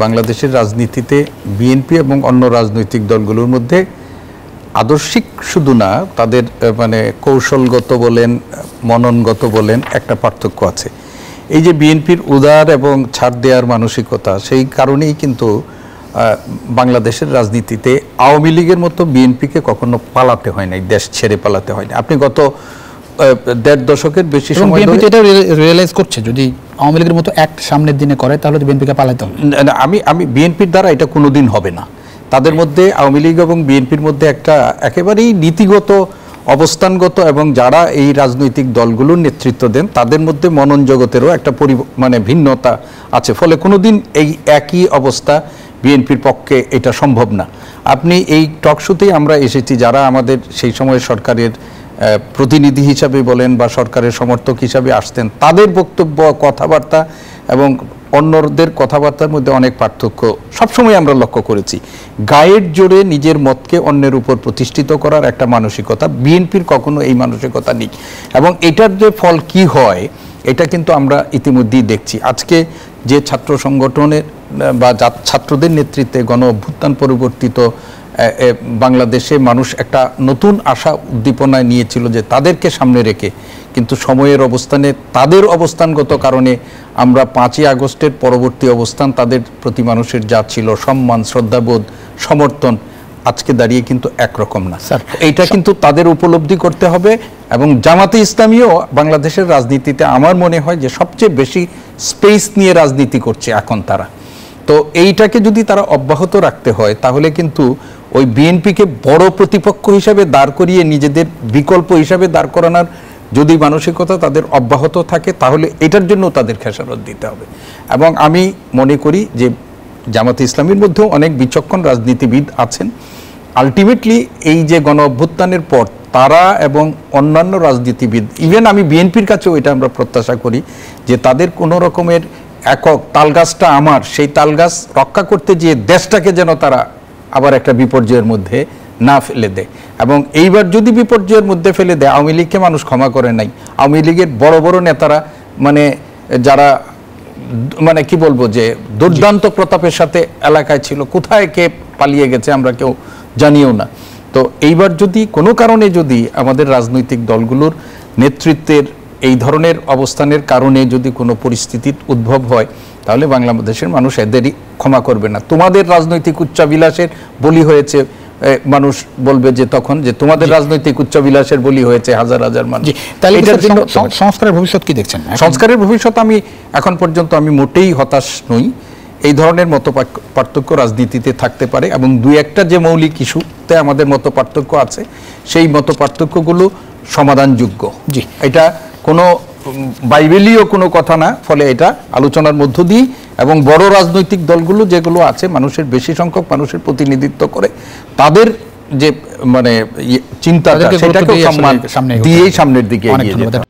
বাংলাদেশের রাজনীতিতে বিএনপি এবং অন্য রাজনৈতিক দলগুলোর মধ্যে আদর্শিক শুধু না, তাদের মানে কৌশলগত বলেন, মননগত বলেন, একটা পার্থক্য আছে। এই যে বিএনপির উদার এবং ছাড় দেওয়ার মানসিকতা, সেই কারণেই কিন্তু বাংলাদেশের রাজনীতিতে আওয়ামী লীগের মতো বিএনপিকে কখনো পালাতে হয় নাই, দেশ ছেড়ে পালাতে হয় না। আপনি গত দেড় দশকের বেশি সময় বিএনপি এটা রিয়েলাইজ করছে, যদি আওয়ামী লীগের মতো অ্যাক্ট সামনের দিনে করে তাহলে তো বিএনপিকে পালাতে হবে। আমি বিএনপির দ্বারা এটা কোনোদিন হবে না। তাদের মধ্যে আওয়ামী লীগ এবং বিএনপির মধ্যে একটা একেবারেই নীতিগত, অবস্থানগত এবং যারা এই রাজনৈতিক দলগুলোর নেতৃত্ব দেন তাদের মধ্যে মনন জগতেরও একটা মানে ভিন্নতা আছে। ফলে কোনোদিন এই একই অবস্থা বিএনপির পক্ষে এটা সম্ভব না। আপনি এই টকশোতেই আমরা এসেছি, যারা আমাদের সেই সময় সরকারের প্রতিনিধি হিসাবে বলেন বা সরকারের সমর্থক হিসাবে আসতেন, তাদের বক্তব্য, কথাবার্তা এবং অন্যদের কথাবার্তার মধ্যে অনেক পার্থক্য সবসময় আমরা লক্ষ্য করেছি। গায়ের জোরে নিজের মতকে অন্যের উপর প্রতিষ্ঠিত করার একটা মানসিকতা বিএনপির কখনো এই মানসিকতা নেই, এবং এটার যে ফল কি হয় এটা কিন্তু আমরা ইতিমধ্যেই দেখছি। আজকে যে ছাত্র সংগঠনের বা ছাত্রদের নেতৃত্বে গণ অভ্যুত্থান পরিবর্তিত বাংলাদেশে মানুষ একটা নতুন আশা উদ্দীপনায় নিয়েছিল যে তাদেরকে সামনে রেখে, কিন্তু সময়ের অবস্থানে তাদের অবস্থানগত কারণে আমরা 5ই আগস্টের পরবর্তী অবস্থান, তাদের প্রতি মানুষের যা ছিল সম্মান, শ্রদ্ধাবোধ, সমর্থন, আজকে দাঁড়িয়ে কিন্তু একরকম না। এইটা কিন্তু তাদের উপলব্ধি করতে হবে। এবং জামাতে ইসলামীও বাংলাদেশের রাজনীতিতে আমার মনে হয় যে সবচেয়ে বেশি স্পেস নিয়ে রাজনীতি করছে এখন তারা। তো এইটাকে যদি তারা অব্যাহত রাখতে হয় তাহলে কিন্তু ওই বিএনপিকে বড় প্রতিপক্ষ হিসাবে দাঁড় করিয়ে নিজেদের বিকল্প হিসাবে দাঁড় করানোর যদি মানসিকতা তাদের অব্যাহত থাকে তাহলে এটার জন্য তাদের খেসারত দিতে হবে। এবং আমি মনে করি যে জামাতে ইসলামীর মধ্যেও অনেক বিচক্ষণ রাজনীতিবিদ আছেন। আলটিমেটলি এই যে গণ অভ্যুত্থানের পর তারা এবং অন্যান্য রাজনীতিবিদ, ইভেন আমি বিএনপির কাছেও এটা আমরা প্রত্যাশা করি যে তাদের কোনো রকমের একক তালগাছটা আমার, সেই তালগাছ রক্ষা করতে গিয়ে দেশটাকে যেন তারা আবার একটা বিপর্যয়ের মধ্যে না ফেলে দেয়। এবং এইবার যদি বিপর্যয়ের মধ্যে ফেলে দেয়, আওয়ামী লীগকে মানুষ ক্ষমা করে নাই। আওয়ামী লীগের বড় বড় নেতারা মানে যারা মানে কি বলবো যে দুর্দান্ত প্রতাপের সাথে এলাকায় ছিল, কোথায় কে পালিয়ে গেছে আমরা কেউ জানিও না। তো এইবার যদি কোনো কারণে যদি আমাদের রাজনৈতিক দলগুলোর নেতৃত্বের এই ধরনের অবস্থানের কারণে যদি কোনো পরিস্থিতির উদ্ভব হয় তাহলে বাংলাদেশের মানুষ এদেরই ক্ষমা করবে না। তোমাদের রাজনৈতিক উচ্চাবিলাসের বলি হয়েছে, মানুষ বলবে যে তখন যে তোমাদের রাজনৈতিক উচ্চাবিলাসের বলি হয়েছে হাজার হাজার মানুষ। সংস্কারের ভবিষ্যৎ কি দেখছেন? সংস্কারের ভবিষ্যৎ আমি এখন পর্যন্ত আমি মোটেই হতাশ নই। এই ধরনের মত পার্থক্য রাজনীতিতে থাকতে পারে এবং দুই একটা যে মৌলিক ইস্যুতে আমাদের মত পার্থক্য আছে সেই মত পার্থক্যগুলো সমাধানযোগ্য। জি, এটা কোনো বাইবেলীয় কোনো কথা না। ফলে এটা আলোচনার মধ্য দিয়ে এবং বড় রাজনৈতিক দলগুলো যেগুলো আছে মানুষের বেশি সংখ্যক মানুষের প্রতিনিধিত্ব করে, তাদের যে মানে চিন্তা সেটাকে সম্মান দিয়েই সামনের দিকে এগিয়ে যেতে হবে।